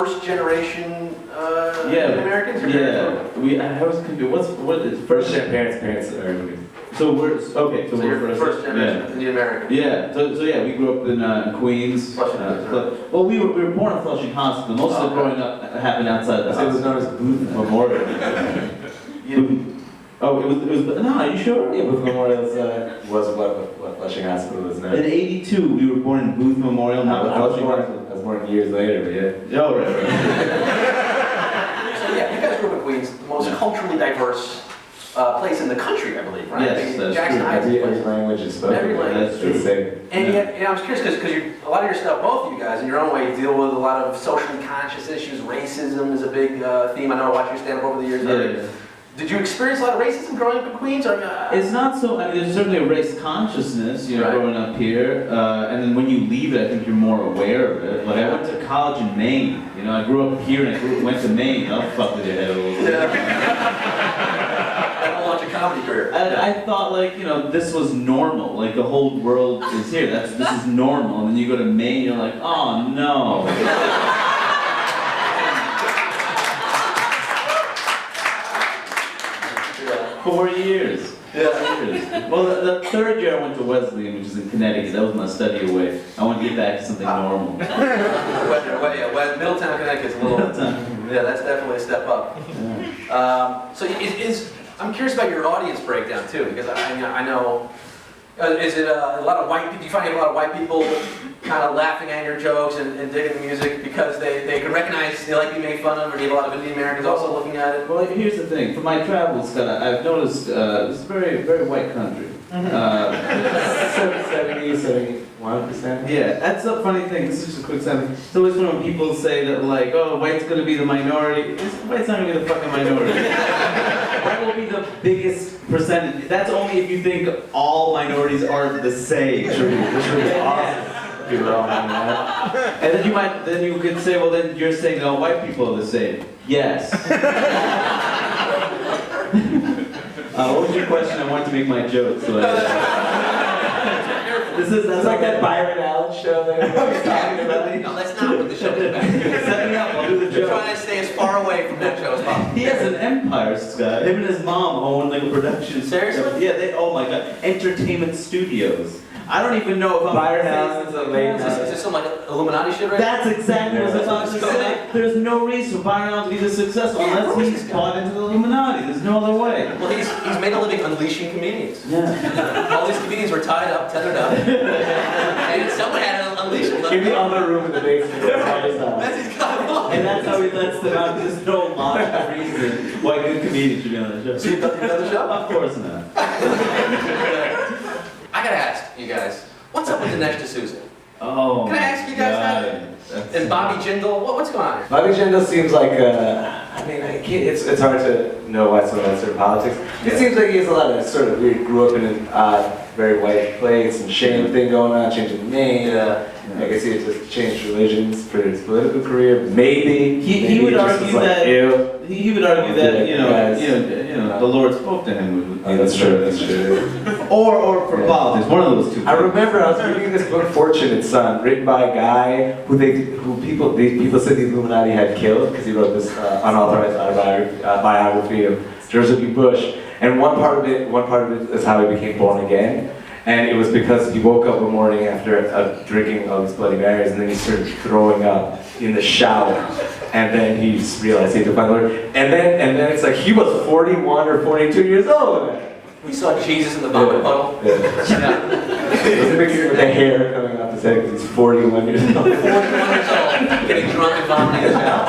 first generation Indian Americans? I was confused. What is First gen parents are Queens. So we're okay. So you're we're first generation Indian American. Yeah. So yeah, we grew up in Queens. Flushing, well, we were born in Flushing Hospital. Most of the growing up happened outside the hospital. It was known as Booth Memorial. Oh, it was. No, are you sure? Yeah, Booth Memorial was what Flushing Hospital is now. In '82, we were born in Booth Memorial. I was born years later, but yeah. Oh, right. So yeah, you guys grew up in Queens, the most culturally diverse place in the country, I believe, right? Yes, that's Jackson true. Heights is Every language is spoken. Every language. That's true. And yet, I was curious because a lot of your stuff, both of you guys, in your own way, deal with a lot of socially conscious issues. Racism is a big theme. I know I watched your stand-up over the years. Yeah. Did you experience a lot of racism growing up in Queens? Or, It's not so. I mean, there's certainly a race consciousness, Right. growing up here, and then when you leave it, I think you're more aware of it. Like I went to college in Maine. I grew up here and went to Maine. I'll fuck with your head a little bit. That will launch a comedy career. I thought this was normal. Like the whole world is here. This is normal. And then you go to Maine, you're like, oh no. 4 years. Yeah. Well, the third year I went to Wesleyan, which is in Connecticut. That was my study away. I want to get back to something normal. Middletown, Connecticut's a little. Yeah, that's definitely a step up. So I'm curious about your audience breakdown too, because I know. Is it a lot of white people? Do you find a lot of white people kind of laughing at your jokes and digging the music because they can recognize they like being made fun of, or do you have a lot of Indian Americans also looking at it? Well, here's the thing. For my travels, I've noticed it's a very, very white country. 70, 71%. Yeah, that's a funny thing. This is just a quick sentence. It's always when people say that, like, oh, white's going to be the minority. White's not going to be the fucking minority. White will be the biggest percentage. That's only if you think all minorities are the same. Which would be awesome. People are all on that. And then you could say, well, then you're saying all white people are the same. Yes. What was your question? I wanted to make my joke, so That's like that Byron Allen show that everybody's talking about. No, that's not what the show is about. Set me up, I'll do the You're joke. trying to stay as far away from that show as possible. He has an empire, Scott. Him and his mom own like a production. Seriously? Yeah, oh my god. Entertainment studios. I don't even know if I'm Byron Allen is a late Is this some like Illuminati shit right That's exactly what I was about to say. There's no reason for Byron Allen to be this successful unless he's bought into the Illuminati. There's no other way. Well, he's made a living unleashing comedians. Yeah. All these comedians were tied up, tethered up, and someone had to unleash them. In the other room in the basement. That's his kind of And that's how he lets them out. There's no logical reason why good comedians should be on the show. So you've done the show? Of course not. I gotta ask you guys, what's up with Dinesh D'Souza? Oh. Can I ask you guys that? And Bobby Jindal, what's going on here? Bobby Jindal seems like it's hard to know why someone wants their politics. It seems like he has a lot of sort of weird, grew up in an odd, very white place, and shame thing going on, changing the name. I guess he had just changed religions for his political career. Maybe He would argue that he would argue that the Lord spoke to him. That's true. That's true. Or for politics, one of those two. I remember I was reading this book, Fortunate Son, written by a guy who people said the Illuminati had killed because he wrote this unauthorized biography of George W. Bush. And one part of it is how he became born again. And it was because he woke up one morning after drinking all these Bloody Marys, and then he started throwing up in the shower. And then he just realized he had to find the Lord. And then it's like he was 41 or 42 years old. We saw Jesus in the vomit puddle. Yeah. It was mixed with the hair coming off his head because he's 41 years old. 41 years old, getting drunk and vomiting in the shower.